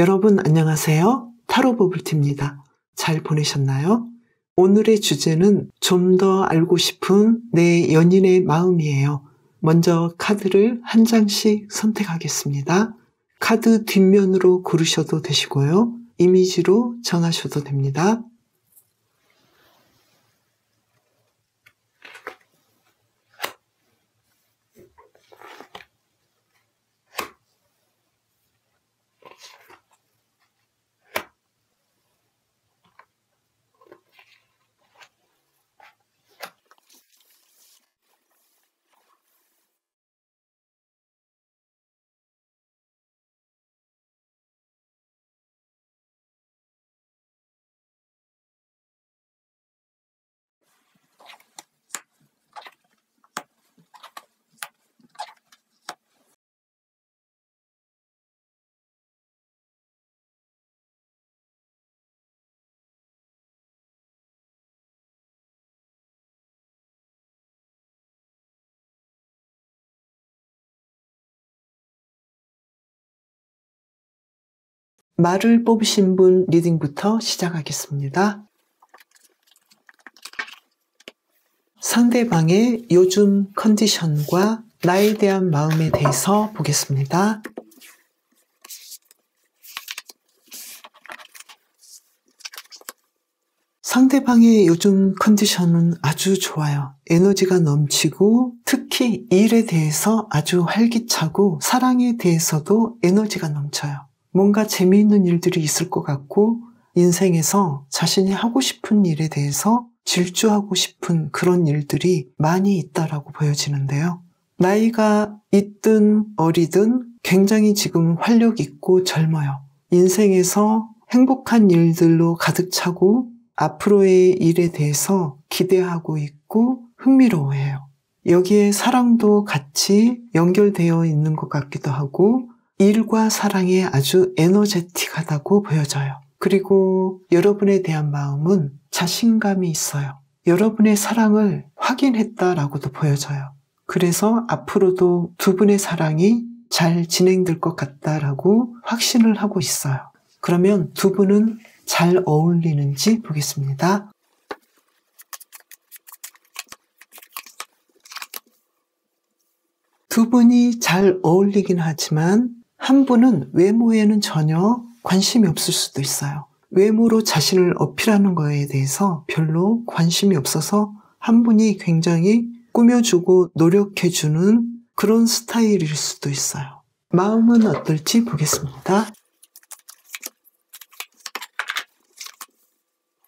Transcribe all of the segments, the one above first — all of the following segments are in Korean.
여러분 안녕하세요. 타로 버블티입니다. 잘 보내셨나요? 오늘의 주제는 좀 더 알고 싶은 내 연인의 마음이에요. 먼저 카드를 한 장씩 선택하겠습니다. 카드 뒷면으로 고르셔도 되시고요. 이미지로 정하셔도 됩니다. 말을 뽑으신 분 리딩부터 시작하겠습니다. 상대방의 요즘 컨디션과 나에 대한 마음에 대해서 보겠습니다. 상대방의 요즘 컨디션은 아주 좋아요. 에너지가 넘치고 특히 일에 대해서 아주 활기차고 사랑에 대해서도 에너지가 넘쳐요. 뭔가 재미있는 일들이 있을 것 같고 인생에서 자신이 하고 싶은 일에 대해서 질주하고 싶은 그런 일들이 많이 있다라고 보여지는데요. 나이가 있든 어리든 굉장히 지금 활력 있고 젊어요. 인생에서 행복한 일들로 가득 차고 앞으로의 일에 대해서 기대하고 있고 흥미로워해요. 여기에 사랑도 같이 연결되어 있는 것 같기도 하고 일과 사랑에 아주 에너제틱하다고 보여져요. 그리고 여러분에 대한 마음은 자신감이 있어요. 여러분의 사랑을 확인했다라고도 보여져요. 그래서 앞으로도 두 분의 사랑이 잘 진행될 것 같다라고 확신을 하고 있어요. 그러면 두 분은 잘 어울리는지 보겠습니다. 두 분이 잘 어울리긴 하지만 한 분은 외모에는 전혀 관심이 없을 수도 있어요. 외모로 자신을 어필하는 거에 대해서 별로 관심이 없어서 한 분이 굉장히 꾸며주고 노력해주는 그런 스타일일 수도 있어요. 마음은 어떨지 보겠습니다.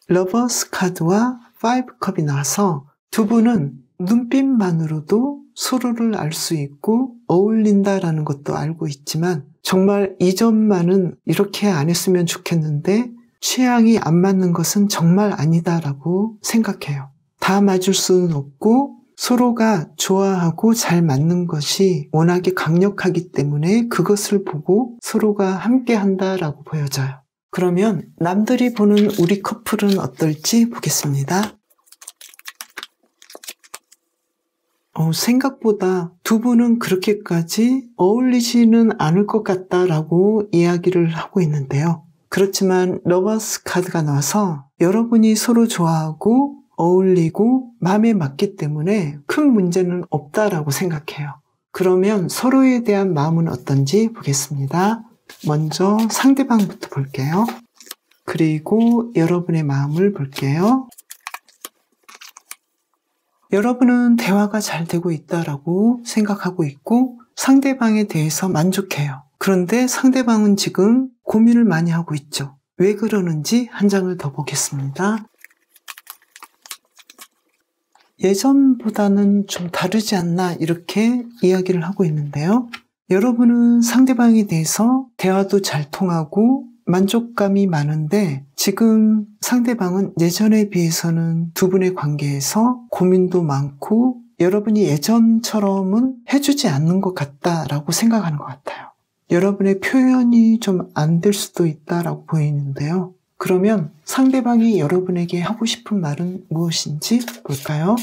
러버스 카드와 5컵이 나와서 두 분은 눈빛만으로도 서로를 알 수 있고 어울린다라는 것도 알고 있지만 정말 이 점만은 이렇게 안 했으면 좋겠는데 취향이 안 맞는 것은 정말 아니다라고 생각해요. 다 맞을 수는 없고 서로가 좋아하고 잘 맞는 것이 워낙에 강력하기 때문에 그것을 보고 서로가 함께 한다라고 보여져요. 그러면 남들이 보는 우리 커플은 어떨지 보겠습니다. 생각보다 두 분은 그렇게까지 어울리지는 않을 것 같다라고 이야기를 하고 있는데요. 그렇지만 러버스 카드가 나와서 여러분이 서로 좋아하고 어울리고 마음에 맞기 때문에 큰 문제는 없다라고 생각해요. 그러면 서로에 대한 마음은 어떤지 보겠습니다. 먼저 상대방부터 볼게요. 그리고 여러분의 마음을 볼게요. 여러분은 대화가 잘 되고 있다라고 생각하고 있고 상대방에 대해서 만족해요. 그런데 상대방은 지금 고민을 많이 하고 있죠. 왜 그러는지 한 장을 더 보겠습니다. 예전보다는 좀 다르지 않나 이렇게 이야기를 하고 있는데요. 여러분은 상대방에 대해서 대화도 잘 통하고 만족감이 많은데 지금 상대방은 예전에 비해서는 두 분의 관계에서 고민도 많고 여러분이 예전처럼은 해주지 않는 것 같다라고 생각하는 것 같아요. 여러분의 표현이 좀 안 될 수도 있다라고 보이는데요. 그러면 상대방이 여러분에게 하고 싶은 말은 무엇인지 볼까요?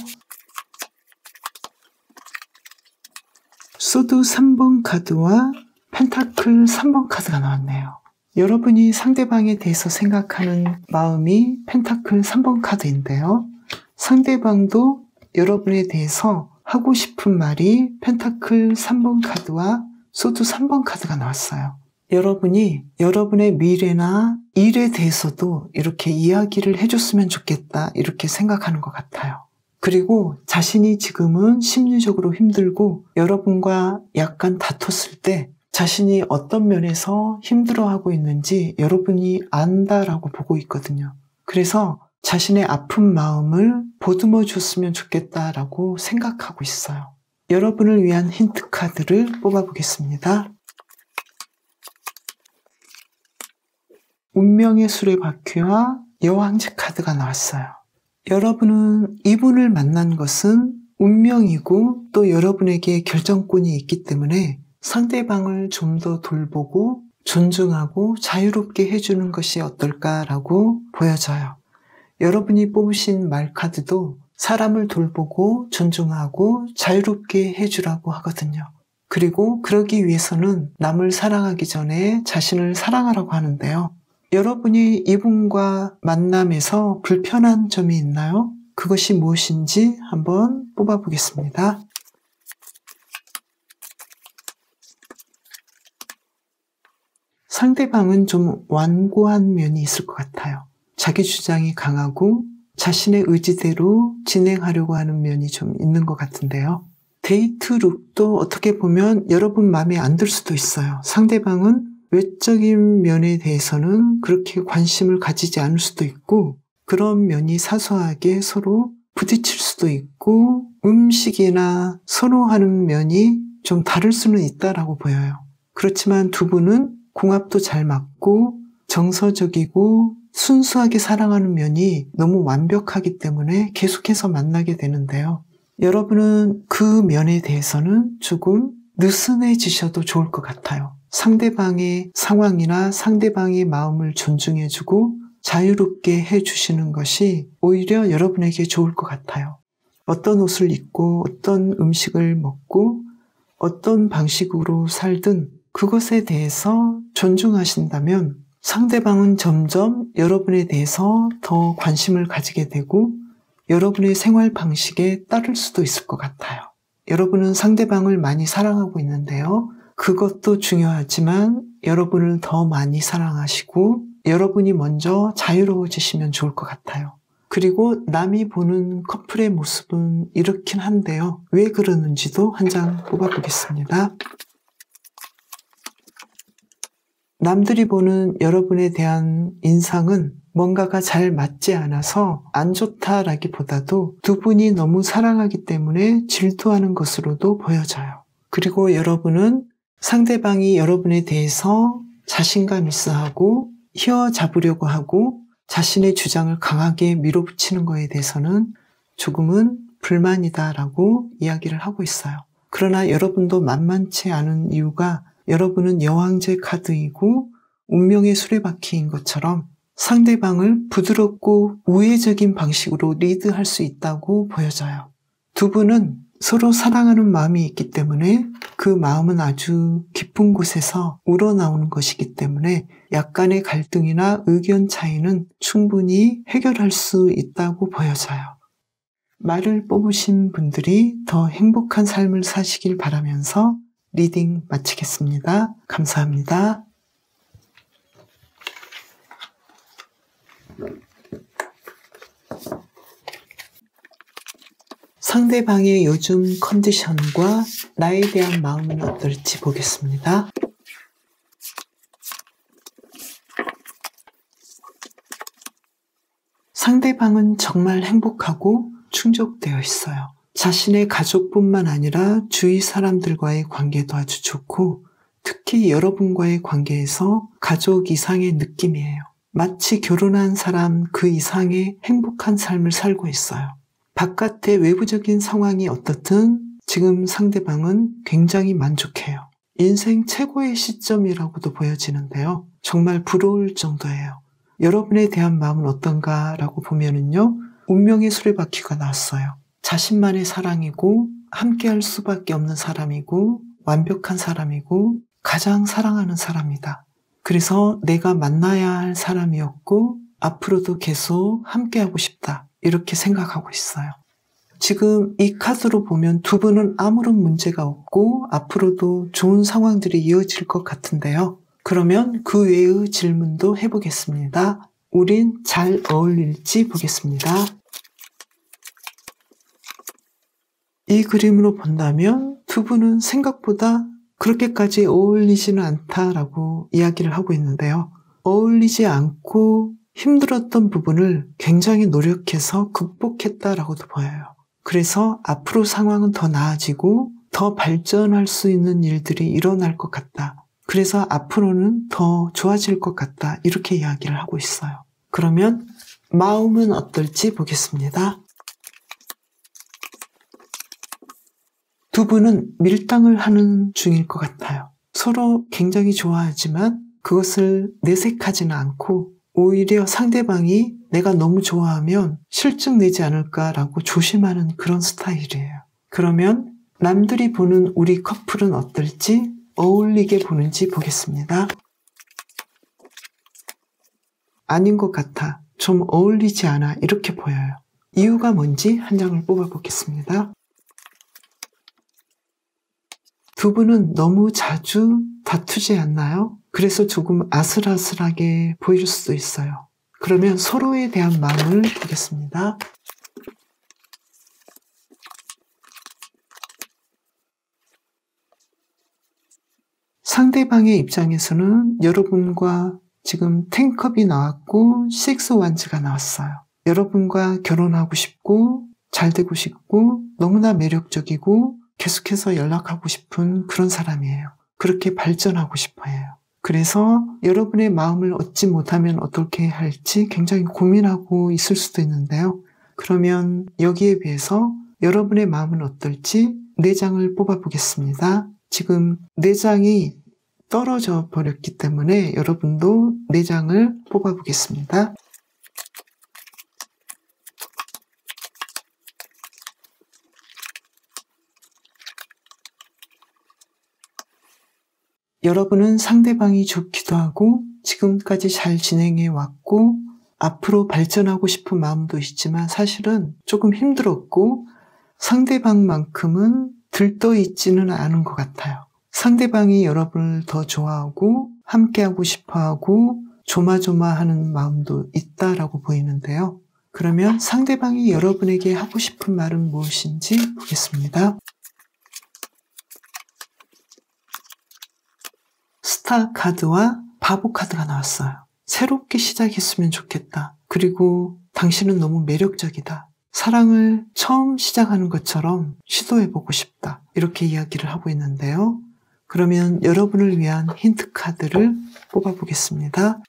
소드 3번 카드와 펜타클 3번 카드가 나왔네요. 여러분이 상대방에 대해서 생각하는 마음이 펜타클 3번 카드인데요. 상대방도 여러분에 대해서 하고 싶은 말이 펜타클 3번 카드와 소드 3번 카드가 나왔어요. 여러분이 여러분의 미래나 일에 대해서도 이렇게 이야기를 해줬으면 좋겠다 이렇게 생각하는 것 같아요. 그리고 자신이 지금은 심리적으로 힘들고 여러분과 약간 다퉜을 때 자신이 어떤 면에서 힘들어하고 있는지 여러분이 안다라고 보고 있거든요. 그래서 자신의 아픈 마음을 보듬어 줬으면 좋겠다라고 생각하고 있어요. 여러분을 위한 힌트 카드를 뽑아보겠습니다. 운명의 수레바퀴와 여왕제 카드가 나왔어요. 여러분은 이분을 만난 것은 운명이고 또 여러분에게 결정권이 있기 때문에 상대방을 좀 더 돌보고 존중하고 자유롭게 해주는 것이 어떨까라고 보여져요. 여러분이 뽑으신 말 카드도 사람을 돌보고 존중하고 자유롭게 해주라고 하거든요. 그리고 그러기 위해서는 남을 사랑하기 전에 자신을 사랑하라고 하는데요. 여러분이 이분과 만남에서 불편한 점이 있나요? 그것이 무엇인지 한번 뽑아보겠습니다. 상대방은 좀 완고한 면이 있을 것 같아요. 자기 주장이 강하고 자신의 의지대로 진행하려고 하는 면이 좀 있는 것 같은데요. 데이트 룩도 어떻게 보면 여러분 마음에 안 들 수도 있어요. 상대방은 외적인 면에 대해서는 그렇게 관심을 가지지 않을 수도 있고 그런 면이 사소하게 서로 부딪힐 수도 있고 음식이나 선호하는 면이 좀 다를 수는 있다라고 보여요. 그렇지만 두 분은 궁합도 잘 맞고 정서적이고 순수하게 사랑하는 면이 너무 완벽하기 때문에 계속해서 만나게 되는데요. 여러분은 그 면에 대해서는 조금 느슨해지셔도 좋을 것 같아요. 상대방의 상황이나 상대방의 마음을 존중해주고 자유롭게 해주시는 것이 오히려 여러분에게 좋을 것 같아요. 어떤 옷을 입고 어떤 음식을 먹고 어떤 방식으로 살든 그것에 대해서 존중하신다면 상대방은 점점 여러분에 대해서 더 관심을 가지게 되고 여러분의 생활 방식에 따를 수도 있을 것 같아요. 여러분은 상대방을 많이 사랑하고 있는데요. 그것도 중요하지만 여러분을 더 많이 사랑하시고 여러분이 먼저 자유로워지시면 좋을 것 같아요. 그리고 남이 보는 커플의 모습은 이렇긴 한데요. 왜 그러는지도 한 장 뽑아보겠습니다. 남들이 보는 여러분에 대한 인상은 뭔가가 잘 맞지 않아서 안 좋다라기보다도 두 분이 너무 사랑하기 때문에 질투하는 것으로도 보여져요. 그리고 여러분은 상대방이 여러분에 대해서 자신감 있어하고 휘어잡으려고 하고 자신의 주장을 강하게 밀어붙이는 것에 대해서는 조금은 불만이다라고 이야기를 하고 있어요. 그러나 여러분도 만만치 않은 이유가 여러분은 여왕제 카드이고 운명의 수레바퀴인 것처럼 상대방을 부드럽고 우회적인 방식으로 리드할 수 있다고 보여져요. 두 분은 서로 사랑하는 마음이 있기 때문에 그 마음은 아주 깊은 곳에서 우러나오는 것이기 때문에 약간의 갈등이나 의견 차이는 충분히 해결할 수 있다고 보여져요. 말을 뽑으신 분들이 더 행복한 삶을 사시길 바라면서 리딩 마치겠습니다. 감사합니다. 상대방의 요즘 컨디션과 나에 대한 마음은 어떨지 보겠습니다. 상대방은 정말 행복하고 충족되어 있어요. 자신의 가족뿐만 아니라 주위 사람들과의 관계도 아주 좋고 특히 여러분과의 관계에서 가족 이상의 느낌이에요. 마치 결혼한 사람 그 이상의 행복한 삶을 살고 있어요. 바깥의 외부적인 상황이 어떻든 지금 상대방은 굉장히 만족해요. 인생 최고의 시점이라고도 보여지는데요. 정말 부러울 정도예요. 여러분에 대한 마음은 어떤가라고 보면은요. 운명의 수레바퀴가 나왔어요. 자신만의 사랑이고 함께할 수밖에 없는 사람이고 완벽한 사람이고 가장 사랑하는 사람이다. 그래서 내가 만나야 할 사람이었고 앞으로도 계속 함께하고 싶다. 이렇게 생각하고 있어요. 지금 이 카드로 보면 두 분은 아무런 문제가 없고 앞으로도 좋은 상황들이 이어질 것 같은데요. 그러면 그 외의 질문도 해보겠습니다. 우린 잘 어울릴지 보겠습니다. 이 그림으로 본다면 두 분은 생각보다 그렇게까지 어울리지는 않다라고 이야기를 하고 있는데요. 어울리지 않고 힘들었던 부분을 굉장히 노력해서 극복했다라고도 보여요. 그래서 앞으로 상황은 더 나아지고 더 발전할 수 있는 일들이 일어날 것 같다. 그래서 앞으로는 더 좋아질 것 같다. 이렇게 이야기를 하고 있어요. 그러면 마음은 어떨지 보겠습니다. 두 분은 밀당을 하는 중일 것 같아요. 서로 굉장히 좋아하지만 그것을 내색하지는 않고 오히려 상대방이 내가 너무 좋아하면 실증 내지 않을까라고 조심하는 그런 스타일이에요. 그러면 남들이 보는 우리 커플은 어떨지 어울리게 보는지 보겠습니다. 아닌 것 같아. 좀 어울리지 않아. 이렇게 보여요. 이유가 뭔지 한 장을 뽑아보겠습니다. 두 분은 너무 자주 다투지 않나요? 그래서 조금 아슬아슬하게 보일 수도 있어요. 그러면 서로에 대한 마음을 보겠습니다. 상대방의 입장에서는 여러분과 지금 10컵이 나왔고 6 원즈가 나왔어요. 여러분과 결혼하고 싶고 잘 되고 싶고 너무나 매력적이고 계속해서 연락하고 싶은 그런 사람이에요. 그렇게 발전하고 싶어 해요. 그래서 여러분의 마음을 얻지 못하면 어떻게 할지 굉장히 고민하고 있을 수도 있는데요. 그러면 여기에 비해서 여러분의 마음은 어떨지 4장을 뽑아보겠습니다. 지금 4장이 떨어져 버렸기 때문에 여러분도 4장을 뽑아보겠습니다. 여러분은 상대방이 좋기도 하고 지금까지 잘 진행해 왔고 앞으로 발전하고 싶은 마음도 있지만 사실은 조금 힘들었고 상대방만큼은 들떠있지는 않은 것 같아요. 상대방이 여러분을 더 좋아하고 함께하고 싶어하고 조마조마하는 마음도 있다라고 보이는데요. 그러면 상대방이 여러분에게 하고 싶은 말은 무엇인지 보겠습니다. 스타 카드와 바보 카드가 나왔어요. 새롭게 시작했으면 좋겠다. 그리고 당신은 너무 매력적이다. 사랑을 처음 시작하는 것처럼 시도해보고 싶다. 이렇게 이야기를 하고 있는데요. 그러면 여러분을 위한 힌트 카드를 뽑아보겠습니다.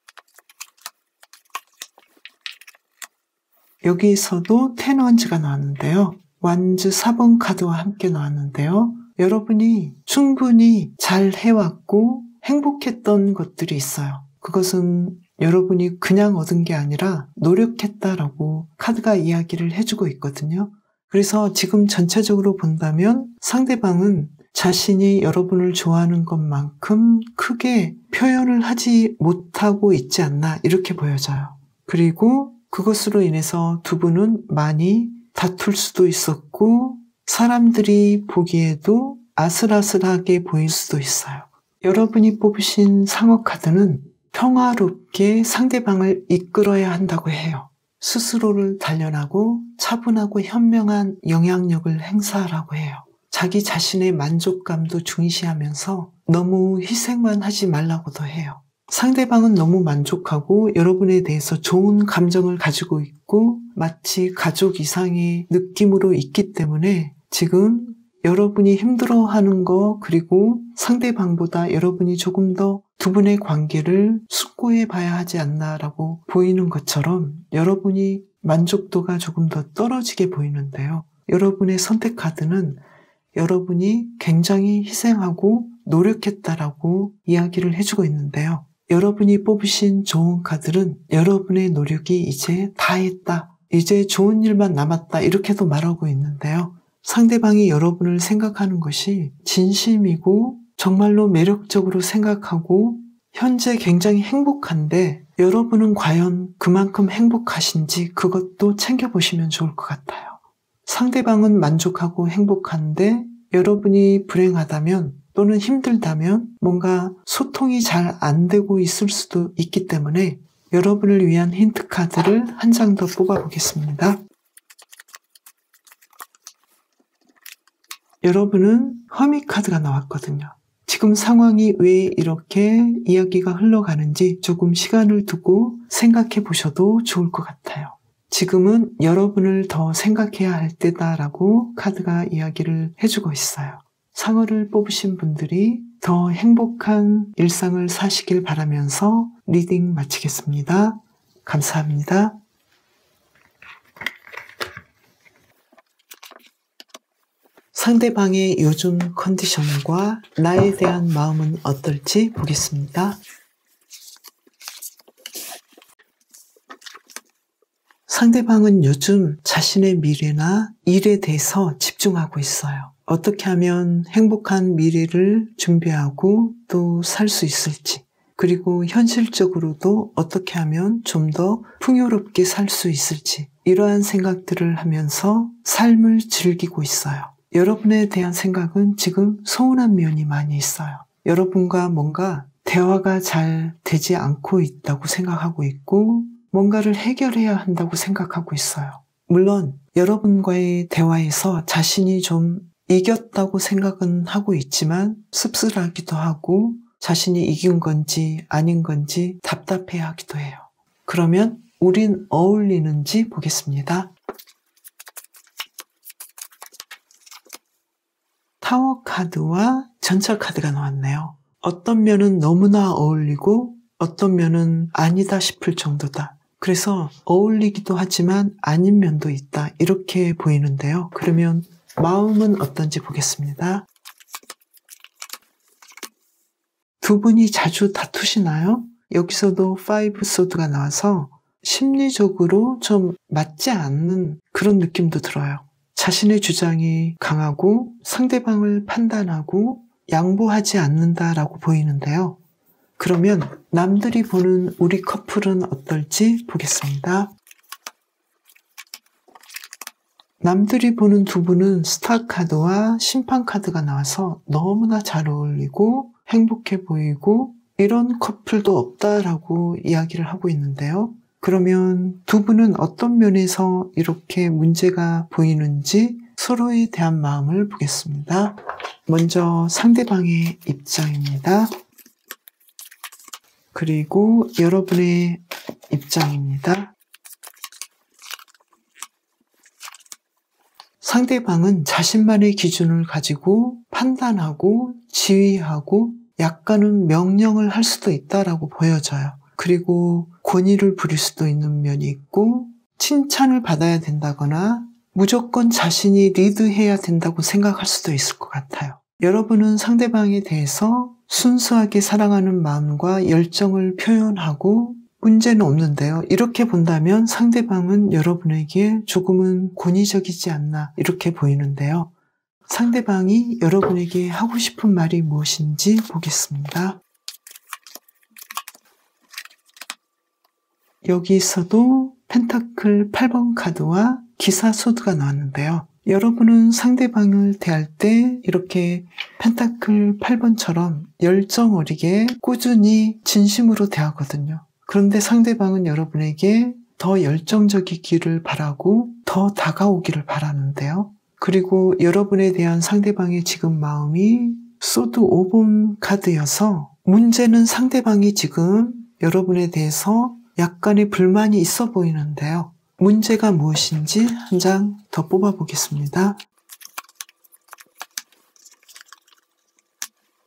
여기서도 10 원즈가 나왔는데요. 완즈 4번 카드와 함께 나왔는데요. 여러분이 충분히 잘 해왔고 행복했던 것들이 있어요. 그것은 여러분이 그냥 얻은 게 아니라 노력했다라고 카드가 이야기를 해주고 있거든요. 그래서 지금 전체적으로 본다면 상대방은 자신이 여러분을 좋아하는 것만큼 크게 표현을 하지 못하고 있지 않나 이렇게 보여져요. 그리고 그것으로 인해서 두 분은 많이 다툴 수도 있었고 사람들이 보기에도 아슬아슬하게 보일 수도 있어요. 여러분이 뽑으신 상어 카드는 평화롭게 상대방을 이끌어야 한다고 해요. 스스로를 단련하고 차분하고 현명한 영향력을 행사하라고 해요. 자기 자신의 만족감도 중시하면서 너무 희생만 하지 말라고도 해요. 상대방은 너무 만족하고 여러분에 대해서 좋은 감정을 가지고 있고 마치 가족 이상의 느낌으로 있기 때문에 지금 여러분이 힘들어하는 거 그리고 상대방보다 여러분이 조금 더 두 분의 관계를 숙고해 봐야 하지 않나라고 보이는 것처럼 여러분이 만족도가 조금 더 떨어지게 보이는데요. 여러분의 선택 카드는 여러분이 굉장히 희생하고 노력했다라고 이야기를 해주고 있는데요. 여러분이 뽑으신 좋은 카드는 여러분의 노력이 이제 다 했다. 이제 좋은 일만 남았다. 이렇게도 말하고 있는데요. 상대방이 여러분을 생각하는 것이 진심이고 정말로 매력적으로 생각하고 현재 굉장히 행복한데 여러분은 과연 그만큼 행복하신지 그것도 챙겨보시면 좋을 것 같아요. 상대방은 만족하고 행복한데 여러분이 불행하다면 또는 힘들다면 뭔가 소통이 잘 안 되고 있을 수도 있기 때문에 여러분을 위한 힌트 카드를 한 장 더 뽑아보겠습니다. 여러분은 허미 카드가 나왔거든요. 지금 상황이 왜 이렇게 이야기가 흘러가는지 조금 시간을 두고 생각해 보셔도 좋을 것 같아요. 지금은 여러분을 더 생각해야 할 때다라고 카드가 이야기를 해주고 있어요. 상어를 뽑으신 분들이 더 행복한 일상을 사시길 바라면서 리딩 마치겠습니다. 감사합니다. 상대방의 요즘 컨디션과 나에 대한 마음은 어떨지 보겠습니다. 상대방은 요즘 자신의 미래나 일에 대해서 집중하고 있어요. 어떻게 하면 행복한 미래를 준비하고 또 살 수 있을지, 그리고 현실적으로도 어떻게 하면 좀 더 풍요롭게 살 수 있을지, 이러한 생각들을 하면서 삶을 즐기고 있어요. 여러분에 대한 생각은 지금 서운한 면이 많이 있어요. 여러분과 뭔가 대화가 잘 되지 않고 있다고 생각하고 있고 뭔가를 해결해야 한다고 생각하고 있어요. 물론 여러분과의 대화에서 자신이 좀 이겼다고 생각은 하고 있지만 씁쓸하기도 하고 자신이 이긴 건지 아닌 건지 답답해하기도 해요. 그러면 우린 어울리는지 보겠습니다. 타워 카드와 전철 카드가 나왔네요. 어떤 면은 너무나 어울리고 어떤 면은 아니다 싶을 정도다. 그래서 어울리기도 하지만 아닌 면도 있다. 이렇게 보이는데요. 그러면 마음은 어떤지 보겠습니다. 두 분이 자주 다투시나요? 여기서도 5 소드가 나와서 심리적으로 좀 맞지 않는 그런 느낌도 들어요. 자신의 주장이 강하고 상대방을 판단하고 양보하지 않는다라고 보이는데요. 그러면 남들이 보는 우리 커플은 어떨지 보겠습니다. 남들이 보는 두 분은 스타 카드와 심판 카드가 나와서 너무나 잘 어울리고 행복해 보이고 이런 커플도 없다라고 이야기를 하고 있는데요. 그러면 두 분은 어떤 면에서 이렇게 문제가 보이는지 서로에 대한 마음을 보겠습니다. 먼저 상대방의 입장입니다. 그리고 여러분의 입장입니다. 상대방은 자신만의 기준을 가지고 판단하고 지휘하고 약간은 명령을 할 수도 있다라고 보여져요. 그리고 권위를 부릴 수도 있는 면이 있고 칭찬을 받아야 된다거나 무조건 자신이 리드해야 된다고 생각할 수도 있을 것 같아요. 여러분은 상대방에 대해서 순수하게 사랑하는 마음과 열정을 표현하고 문제는 없는데요. 이렇게 본다면 상대방은 여러분에게 조금은 권위적이지 않나 이렇게 보이는데요. 상대방이 여러분에게 하고 싶은 말이 무엇인지 보겠습니다. 여기서도 펜타클 8번 카드와 기사 소드가 나왔는데요. 여러분은 상대방을 대할 때 이렇게 펜타클 8번처럼 열정 어리게 꾸준히 진심으로 대하거든요. 그런데 상대방은 여러분에게 더 열정적이기를 바라고 더 다가오기를 바라는데요. 그리고 여러분에 대한 상대방의 지금 마음이 소드 5번 카드여서 문제는 상대방이 지금 여러분에 대해서 약간의 불만이 있어 보이는데요. 문제가 무엇인지 한 장 더 뽑아보겠습니다.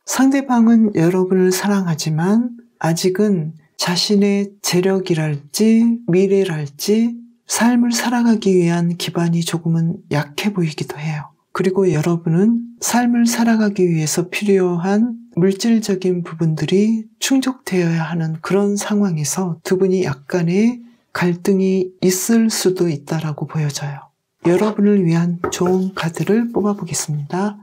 상대방은 여러분을 사랑하지만 아직은 자신의 재력이랄지 미래랄지 삶을 살아가기 위한 기반이 조금은 약해 보이기도 해요. 그리고 여러분은 삶을 살아가기 위해서 필요한 물질적인 부분들이 충족되어야 하는 그런 상황에서 두 분이 약간의 갈등이 있을 수도 있다라고 보여져요. 여러분을 위한 좋은 카드를 뽑아보겠습니다.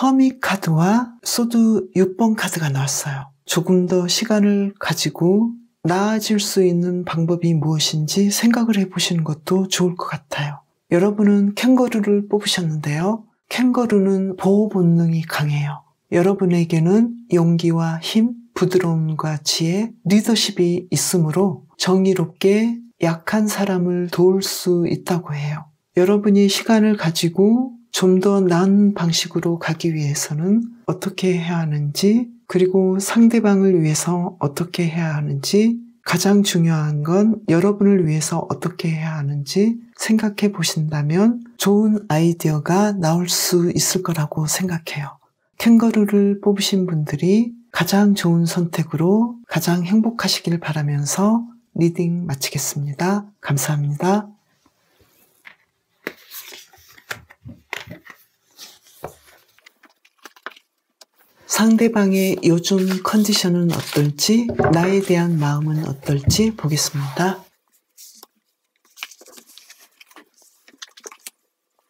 허미 카드와 소드 6번 카드가 나왔어요. 조금 더 시간을 가지고 나아질 수 있는 방법이 무엇인지 생각을 해보시는 것도 좋을 것 같아요. 여러분은 캥거루를 뽑으셨는데요. 캥거루는 보호 본능이 강해요. 여러분에게는 용기와 힘, 부드러움과 지혜, 리더십이 있으므로 정의롭게 약한 사람을 도울 수 있다고 해요. 여러분이 시간을 가지고 좀 더 나은 방식으로 가기 위해서는 어떻게 해야 하는지, 그리고 상대방을 위해서 어떻게 해야 하는지, 가장 중요한 건 여러분을 위해서 어떻게 해야 하는지 생각해 보신다면 좋은 아이디어가 나올 수 있을 거라고 생각해요. 캥거루를 뽑으신 분들이 가장 좋은 선택으로 가장 행복하시길 바라면서 리딩 마치겠습니다. 감사합니다. 상대방의 요즘 컨디션은 어떨지, 나에 대한 마음은 어떨지 보겠습니다.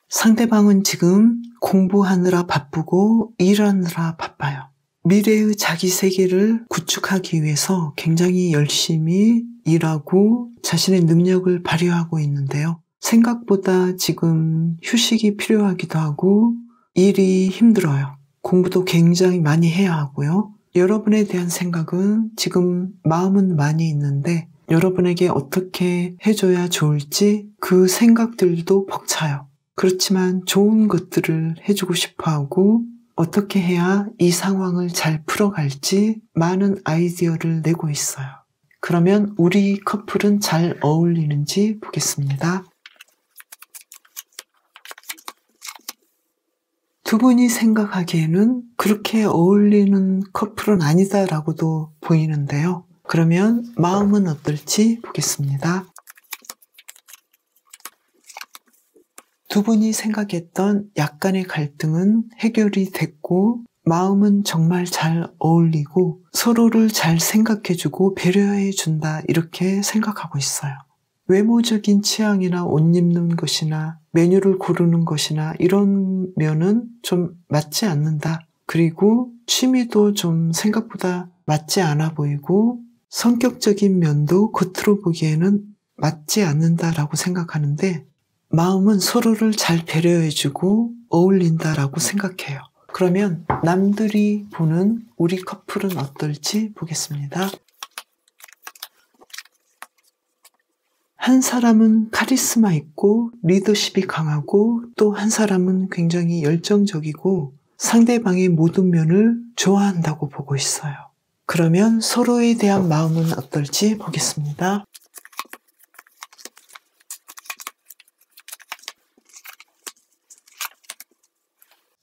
상대방은 지금 공부하느라 바쁘고 일하느라 바빠요. 미래의 자기 세계를 구축하기 위해서 굉장히 열심히 일하고 자신의 능력을 발휘하고 있는데요. 생각보다 지금 휴식이 필요하기도 하고 일이 힘들어요. 공부도 굉장히 많이 해야 하고요. 여러분에 대한 생각은 지금 마음은 많이 있는데 여러분에게 어떻게 해줘야 좋을지 그 생각들도 벅차요. 그렇지만 좋은 것들을 해주고 싶어하고 어떻게 해야 이 상황을 잘 풀어갈지 많은 아이디어를 내고 있어요. 그러면 우리 커플은 잘 어울리는지 보겠습니다. 두 분이 생각하기에는 그렇게 어울리는 커플은 아니다라고도 보이는데요. 그러면 마음은 어떨지 보겠습니다. 두 분이 생각했던 약간의 갈등은 해결이 됐고 마음은 정말 잘 어울리고 서로를 잘 생각해주고 배려해준다 이렇게 생각하고 있어요. 외모적인 취향이나 옷 입는 것이나 메뉴를 고르는 것이나 이런 면은 좀 맞지 않는다. 그리고 취미도 좀 생각보다 맞지 않아 보이고 성격적인 면도 겉으로 보기에는 맞지 않는다라고 생각하는데 마음은 서로를 잘 배려해주고 어울린다라고 생각해요. 그러면 남들이 보는 우리 커플은 어떨지 보겠습니다. 한 사람은 카리스마 있고 리더십이 강하고 또 한 사람은 굉장히 열정적이고 상대방의 모든 면을 좋아한다고 보고 있어요. 그러면 서로에 대한 마음은 어떨지 보겠습니다.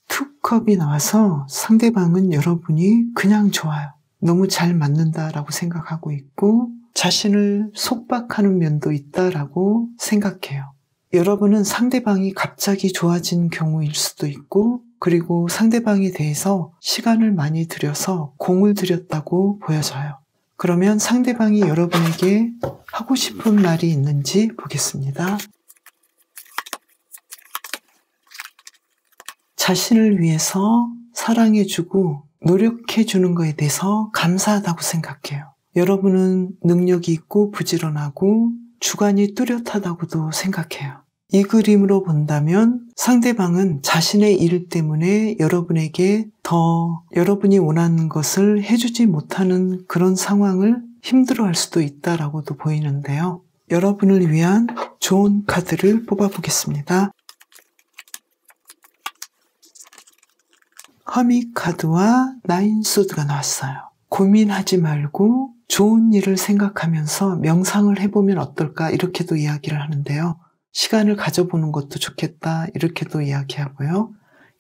투컵이 나와서 상대방은 여러분이 그냥 좋아요. 너무 잘 맞는다라고 생각하고 있고 자신을 속박하는 면도 있다라고 생각해요. 여러분은 상대방이 갑자기 좋아진 경우일 수도 있고 그리고 상대방에 대해서 시간을 많이 들여서 공을 들였다고 보여져요. 그러면 상대방이 여러분에게 하고 싶은 말이 있는지 보겠습니다. 자신을 위해서 사랑해주고 노력해주는 것에 대해서 감사하다고 생각해요. 여러분은 능력이 있고 부지런하고 주관이 뚜렷하다고도 생각해요. 이 그림으로 본다면 상대방은 자신의 일 때문에 여러분에게 더 여러분이 원하는 것을 해주지 못하는 그런 상황을 힘들어할 수도 있다라고도 보이는데요. 여러분을 위한 좋은 카드를 뽑아보겠습니다. 허미 카드와 나인 소드가 나왔어요. 고민하지 말고 좋은 일을 생각하면서 명상을 해보면 어떨까 이렇게도 이야기를 하는데요. 시간을 가져보는 것도 좋겠다 이렇게도 이야기하고요.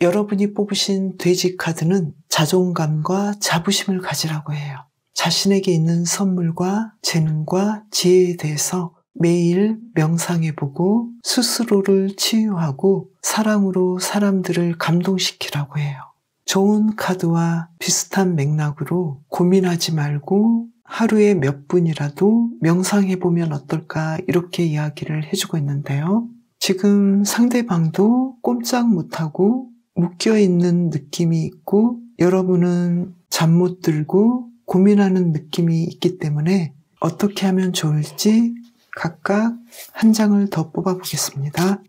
여러분이 뽑으신 돼지 카드는 자존감과 자부심을 가지라고 해요. 자신에게 있는 선물과 재능과 지혜에 대해서 매일 명상해보고 스스로를 치유하고 사랑으로 사람들을 감동시키라고 해요. 좋은 카드와 비슷한 맥락으로 고민하지 말고 하루에 몇 분이라도 명상해보면 어떨까 이렇게 이야기를 해주고 있는데요. 지금 상대방도 꼼짝 못하고 묶여있는 느낌이 있고 여러분은 잠 못 들고 고민하는 느낌이 있기 때문에 어떻게 하면 좋을지 각각 한 장을 더 뽑아보겠습니다.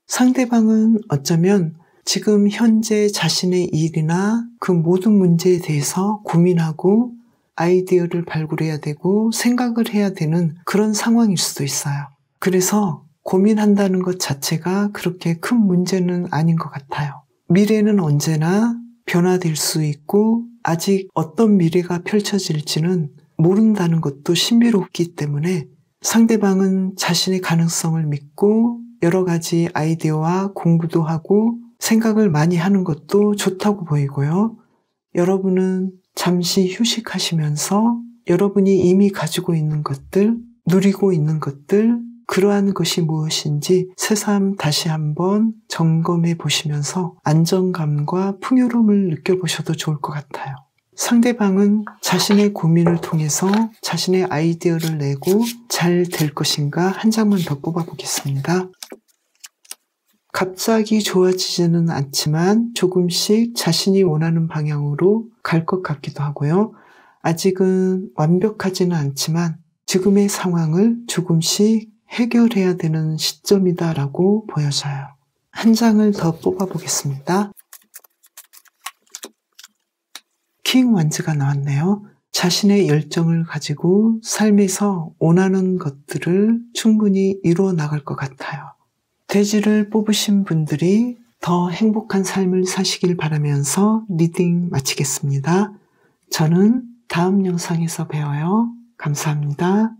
상대방은 어쩌면 지금 현재 자신의 일이나 그 모든 문제에 대해서 고민하고 아이디어를 발굴해야 되고 생각을 해야 되는 그런 상황일 수도 있어요. 그래서 고민한다는 것 자체가 그렇게 큰 문제는 아닌 것 같아요. 미래는 언제나 변화될 수 있고 아직 어떤 미래가 펼쳐질지는 모른다는 것도 신비롭기 때문에 상대방은 자신의 가능성을 믿고 여러 가지 아이디어와 공부도 하고 생각을 많이 하는 것도 좋다고 보이고요. 여러분은 잠시 휴식하시면서 여러분이 이미 가지고 있는 것들, 누리고 있는 것들, 그러한 것이 무엇인지 새삼 다시 한번 점검해 보시면서 안정감과 풍요로움을 느껴보셔도 좋을 것 같아요. 상대방은 자신의 고민을 통해서 자신의 아이디어를 내고 잘 될 것인가 한 장만 더 뽑아보겠습니다. 갑자기 좋아지지는 않지만 조금씩 자신이 원하는 방향으로 갈 것 같기도 하고요. 아직은 완벽하지는 않지만 지금의 상황을 조금씩 해결해야 되는 시점이다라고 보여져요. 한 장을 더 뽑아보겠습니다. 킹 완즈가 나왔네요. 자신의 열정을 가지고 삶에서 원하는 것들을 충분히 이루어 나갈 것 같아요. 돼지를 뽑으신 분들이 더 행복한 삶을 사시길 바라면서 리딩 마치겠습니다. 저는 다음 영상에서 뵈어요. 감사합니다.